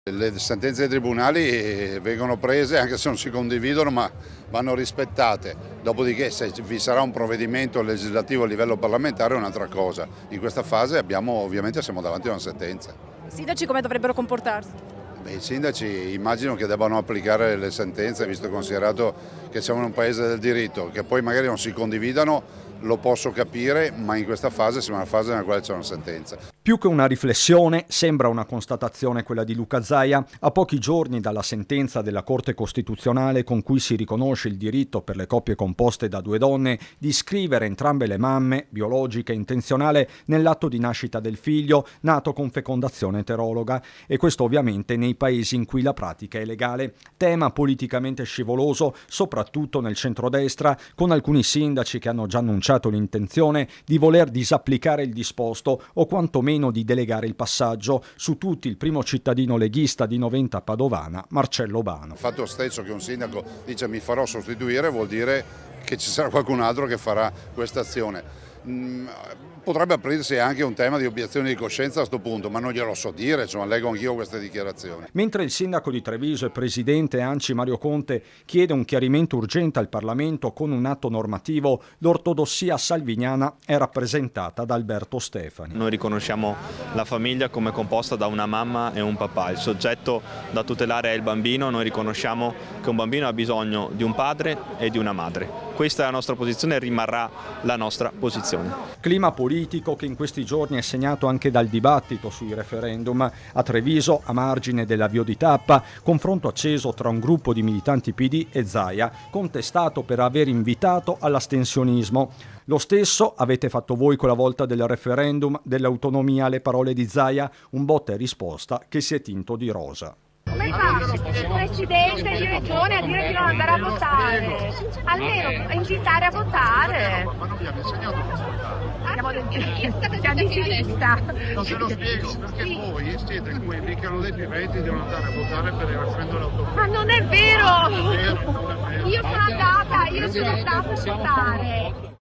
Le sentenze dei tribunali vengono prese anche se non si condividono, ma vanno rispettate. Dopodiché se vi sarà un provvedimento legislativo a livello parlamentare è un'altra cosa. In questa fase ovviamente siamo davanti a una sentenza. I sindaci come dovrebbero comportarsi? I sindaci immagino che debbano applicare le sentenze, visto e considerato che siamo in un paese del diritto, che poi magari non si condividano, lo posso capire, ma in questa fase siamo in una fase nella quale c'è una sentenza. Più che una riflessione, sembra una constatazione quella di Luca Zaia, a pochi giorni dalla sentenza della Corte Costituzionale con cui si riconosce il diritto per le coppie composte da due donne di iscrivere entrambe le mamme, biologica e intenzionale, nell'atto di nascita del figlio nato con fecondazione eterologa, e questo ovviamente nei paesi in cui la pratica è legale. Tema politicamente scivoloso, soprattutto nel centrodestra, con alcuni sindaci che hanno già annunciato l'intenzione di voler disapplicare il disposto o quantomeno di delegare il passaggio su tutti il primo cittadino leghista di Noventa Padovana, Marcello Bano. Il fatto stesso che un sindaco dice mi farò sostituire vuol dire che ci sarà qualcun altro che farà questa azione. Potrebbe aprirsi anche un tema di obiezione di coscienza a questo punto, ma non glielo so dire, insomma, leggo anch'io queste dichiarazioni. Mentre il sindaco di Treviso e presidente ANCI Mario Conte chiede un chiarimento urgente al Parlamento con un atto normativo, l'ortodossia salviniana è rappresentata da Alberto Stefani. Noi riconosciamo la famiglia come composta da una mamma e un papà, il soggetto da tutelare è il bambino, noi riconosciamo che un bambino ha bisogno di un padre e di una madre. Questa è la nostra posizione e rimarrà la nostra posizione. Clima politico che in questi giorni è segnato anche dal dibattito sui referendum. A Treviso, a margine dell'avvio di tappa, confronto acceso tra un gruppo di militanti PD e Zaia, contestato per aver invitato all'astensionismo. Lo stesso avete fatto voi quella volta del referendum dell'autonomia alle parole di Zaia, un botta e risposta che si è tinto di rosa. Come fa il Presidente di Regione a dire di non andare a votare? Almeno invitare a votare. Ma non mi hanno insegnato come si votare. Siamo di sinistra. Non se lo spiego, perché voi siete quelli che hanno detto ai veti di non andare a votare per il referendum dell'autonomia. Ma non è vero! Io sono andata a votare.